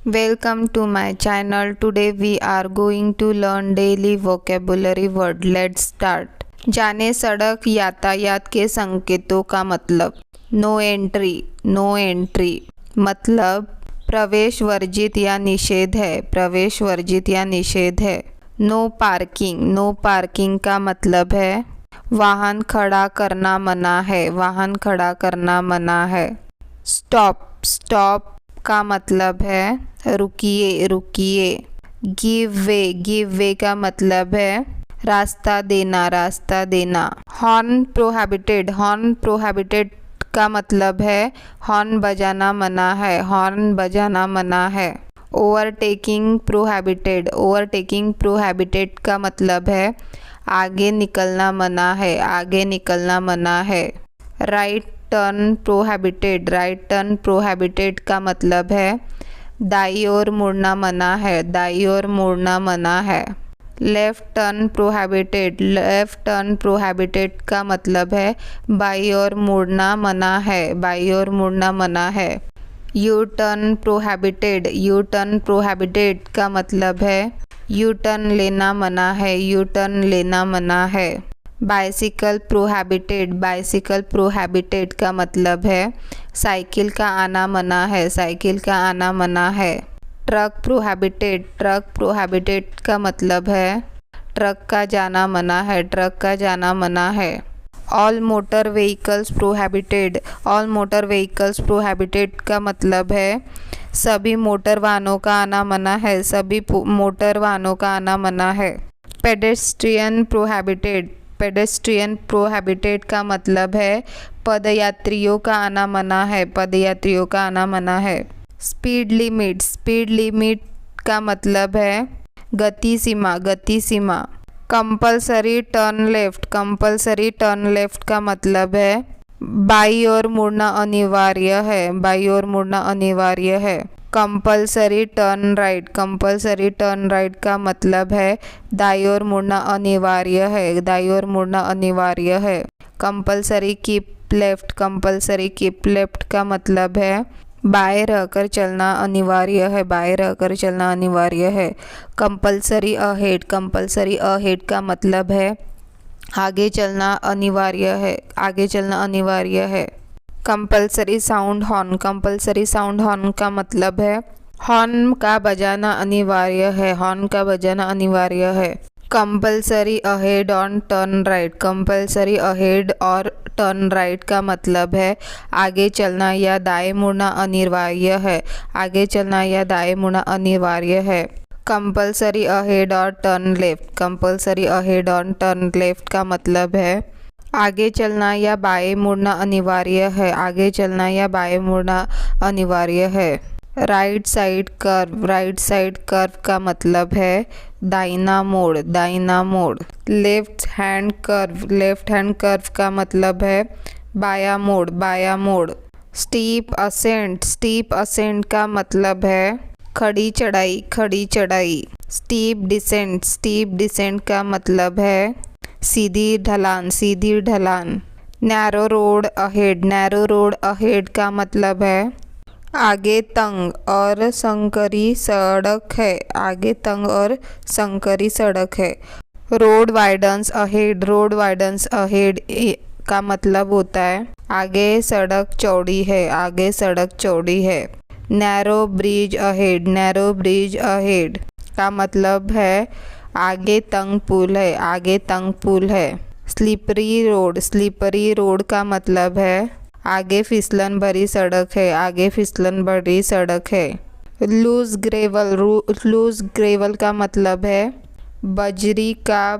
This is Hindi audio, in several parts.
Welcome to my channel. Today we are going to learn daily vocabulary word. Let's start. जाने सड़क यातायात के संकेतों का मतलब। नो एंट्री, नो एंट्री मतलब प्रवेश वर्जित या निषेध है, प्रवेश वर्जित या निषेध है। नो पार्किंग, नो पार्किंग का मतलब है वाहन खड़ा करना मना है, वाहन खड़ा करना मना है। स्टॉप, स्टॉप का मतलब है रुकिए, रुकिए। गिव वे का मतलब है रास्ता देना, रास्ता देना। हॉर्न प्रोहिबिटेड, हॉर्न प्रोहिबिटेड का मतलब है हॉर्न बजाना मना है, हॉर्न बजाना मना है। ओवरटेकिंग प्रोहिबिटेड, ओवरटेकिंग प्रोहिबिटेड का मतलब है आगे निकलना मना है, आगे निकलना मना है। Right turn prohibited, right turn prohibited का मतलब है दाई ओर मुड़ना मना है, दाई ओर मुड़ना मना है। Left turn prohibited, left turn prohibited का मतलब है बाई ओर मुड़ना मना है, बाई ओर मुड़ना मना है। U turn prohibited, U turn prohibited का मतलब है यू टर्न लेना मना है, यू टर्न लेना मना है। बाइसिकल प्रोहिबिटेड, बाइसिकल प्रोहिबिटेड का मतलब है साइकिल का आना मना है, साइकिल का आना मना है। ट्रक प्रोहिबिटेड, ट्रक प्रोहिबिटेड का मतलब है ट्रक का जाना मना है, ट्रक का जाना मना है। All motor vehicles prohibited, all motor vehicles prohibited का मतलब है सभी मोटर वाहनों का आना मना है, सभी मोटर वाहनों का आना मना है। पेडेस्ट्रियन प्रोहिबिटेड, पेडेस्ट्रियन प्रोहिबिटेड का मतलब है पदयात्रियों का आना मना है, पदयात्रियों का आना मना है। स्पीड लिमिट, स्पीड लिमिट का मतलब है गति सीमा, गति सीमा। Compulsory turn left, compulsory turn left का मतलब है बाई ओर मुड़ना अनिवार्य है, बाई ओर मुड़ना अनिवार्य है। Compulsory turn right, compulsory turn right का मतलब है दाई ओर मुड़ना अनिवार्य है, दाई ओर मुड़ना अनिवार्य है। Compulsory keep left, compulsory keep left का मतलब है बाएं रहकर चलना अनिवार्य है, बाएं रहकर चलना अनिवार्य है। कंपलसरी अहेड, कंपलसरी अहेड का मतलब है आगे चलना अनिवार्य है, आगे चलना अनिवार्य है। Compulsory sound horn, compulsory sound horn का मतलब है हॉर्न का बजाना अनिवार्य है, हॉर्न का बजाना अनिवार्य है। Compulsory ahead on turn right, compulsory ahead और टर्न राइट का मतलब है आगे चलना या दाएं मुड़ना अनिवार्य है, आगे चलना या दाएं मुड़ना अनिवार्य है। कंपलसरी अहेड और turn left, compulsory ahead on turn left का मतलब है आगे चलना या बाएं मुड़ना अनिवार्य है, आगे चलना या बाएं मुड़ना अनिवार्य है। Right side curve, right side curve का मतलब है दाहिना मोड़, दाहिना मोड़। Left hand curve, left hand curve का मतलब है बायां मोड़, बायां मोड़। स्टीप असेंट, स्टीप असेंट का मतलब है खड़ी चढ़ाई, खड़ी चढ़ाई। स्टीप डिसेंट, स्टीप डिसेंट का मतलब है सीधी ढलान, सीधी ढलान। Narrow road ahead, narrow road ahead का मतलब है आगे तंग और संकरी सड़क है, आगे तंग और संकरी सड़क है। Road widens ahead, road widens ahead का मतलब होता है आगे सड़क चौड़ी है, आगे सड़क चौड़ी है। Narrow bridge ahead, narrow bridge ahead का मतलब है आगे तंग पुल है, आगे तंग पुल है। स्लिपरी रोड, स्लिपरी रोड का मतलब है आगे फिसलन भरी सड़क है, आगे फिसलन भरी सड़क है। लूज ग्रेवल, लूज ग्रेवल का मतलब है बजरी का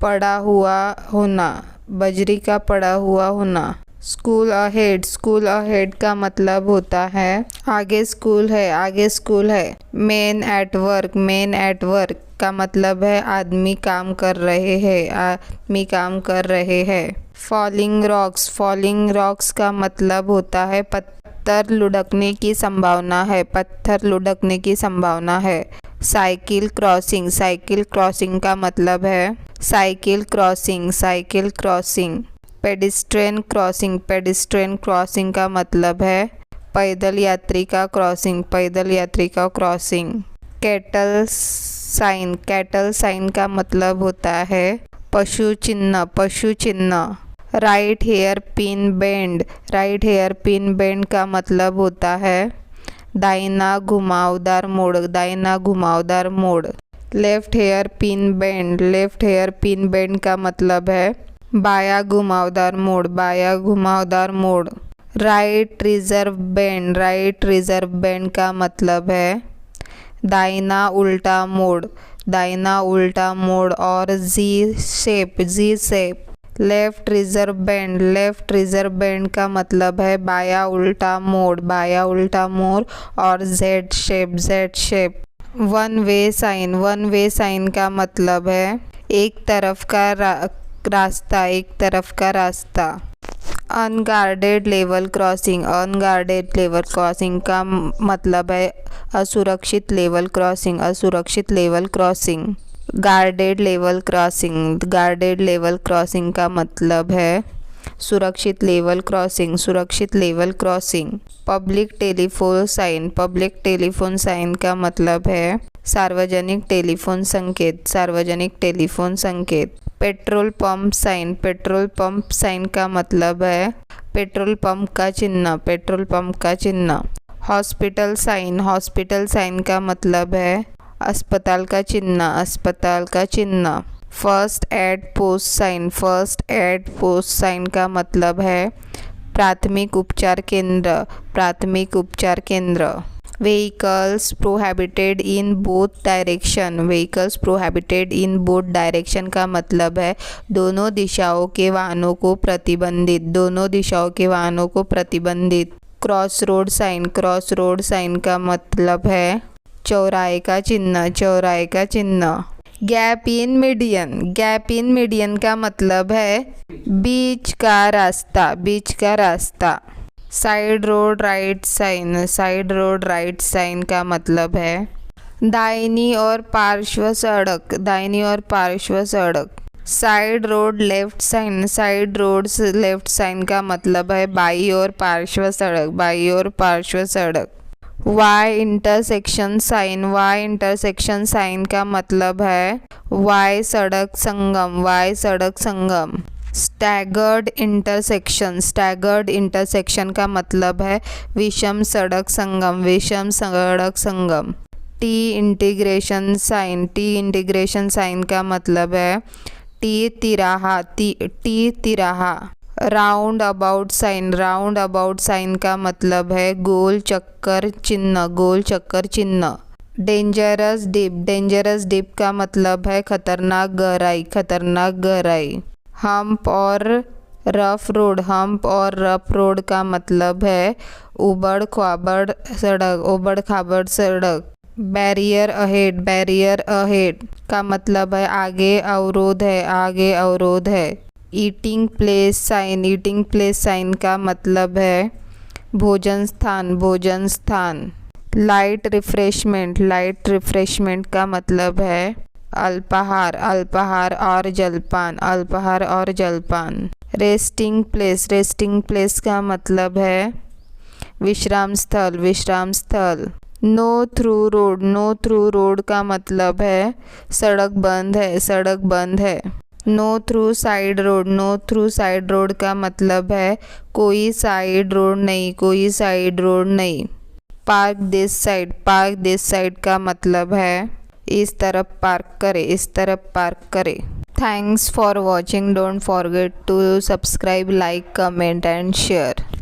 पड़ा हुआ होना, बजरी का पड़ा हुआ होना। स्कूल अहेड, स्कूल अहेड का मतलब होता है आगे स्कूल है, आगे स्कूल है। Man at work, man at work का मतलब है आदमी काम कर रहे हैं, आदमी काम कर रहे हैं। फॉलिंग रॉक्स, फॉलिंग रॉक्स का मतलब होता है पत्थर लुढ़कने की संभावना है, पत्थर लुढ़कने की संभावना है। साइकिल क्रॉसिंग, साइकिल क्रॉसिंग का मतलब है cycle crossing, cycle crossing. Pedestrian crossing, pedestrian crossing का मतलब है पैदल यात्री का क्रॉसिंग, पैदल यात्री का crossing. Cattle sign, cattle sign का मतलब होता है पशु चिन्ह, पशु चिन्ह। Right hairpin bend, right hairpin bend का मतलब होता है दाहिना घुमावदार मोड़, दाहिना घुमावदार मोड़। Left here pin bend, left here pin bend का मतलब है बाया घुमावदार मोड़, बाया घुमावदार मोड़। Right reserve bend, right reserve bend का मतलब है दाहिना उल्टा मोड़, दाहिना उल्टा मोड़। और G shape, G shape. Left reserve bend, left reserve bend का मतलब है बाया उल्टा मोड़, बाया उल्टा मोड़। और Z shape, Z shape. One way sign, one way sign का मतलब है एक तरफ का रास्ता, एक तरफ का रास्ता। Unguarded level crossing, unguarded level crossing का मतलब है असुरक्षित लेवल क्रॉसिंग, असुरक्षित level crossing. Guarded level crossing, guarded level crossing का मतलब है सुरक्षित लेवल क्रॉसिंग, सुरक्षित level crossing. Public telephone sign, public telephone sign का मतलब है सार्वजनिक टेलीफोन संकेत, सार्वजनिक टेलीफोन संकेत। Petrol pump sign, petrol pump sign का मतलब है पेट्रोल पंप का चिन्ह, पेट्रोल पंप का चिन्ह। हॉस्पिटल साइन, हॉस्पिटल साइन का मतलब है अस्पताल का चिन्ह, अस्पताल का चिन्ह। First aid post sign, first aid post sign का मतलब है प्राथमिक उपचार केंद्र, प्राथमिक उपचार केंद्र। Vehicles prohibited in both direction, vehicles prohibited in both direction का मतलब है दोनों दिशाओं के वाहनों को प्रतिबंधित, दोनों दिशाओं के वाहनों को प्रतिबंधित। Cross road sign, cross road sign का मतलब है चौराहे का चिन्ह, चौराहे का चिन्ह। Gap in median, gap in median का मतलब है बीच का रास्ता, बीच का रास्ता। Side road right sign, side road right sign का मतलब है दाहिनी और पार्श्व सड़क, दाहिनी और पार्श्व सड़क। Side road left sign, side road left sign का मतलब है बाई और पार्श्व सड़क, बाई और पार्श्व सड़क। Y intersection sign, Y intersection sign का मतलब है वाई सड़क संगम, वाई सड़क संगम। स्टैगर्ड इंटरसेक्शन, स्टैगर्ड इंटरसेक्शन का मतलब है विषम सड़क संगम, विषम सड़क संगम। T integration sign, T integration sign का मतलब है टी तिराहा, टी तिराहा। Roundabout sign, roundabout sign का मतलब है गोल चक्कर चिन्ह, गोल चक्कर चिन्ह। डेंजरस डिप, डेंजरस डिप का मतलब है खतरनाक गहराई, खतरनाक गहराई। हम्प और रफ रोड, हम्प और रफ रोड का मतलब है उबड़ खाबड़ सड़क, उबड़ खाबड़ सड़क। बैरियर अहेड, बैरियर अहेड का मतलब है आगे अवरोध है, आगे अवरोध है। Eating place sign, eating place sign का मतलब है भोजन स्थान, भोजन स्थान। लाइट रिफ्रेशमेंट, लाइट रिफ्रेशमेंट का मतलब है अल्पाहार, अल्पाहार और जलपान, अल्पाहार और जलपान। रेस्टिंग प्लेस, रेस्टिंग प्लेस का मतलब है विश्राम स्थल, विश्राम स्थल। Know through road, know through road का मतलब है सड़क बंद है, सड़क बंद है। Know through side road, know through side road का मतलब है कोई साइड रोड नहीं, कोई साइड रोड नहीं। Park this side, park this side का मतलब है इस तरफ पार्क करे, इस तरफ पार्क करे। Thanks for watching, don't forget to subscribe, like, comment and share.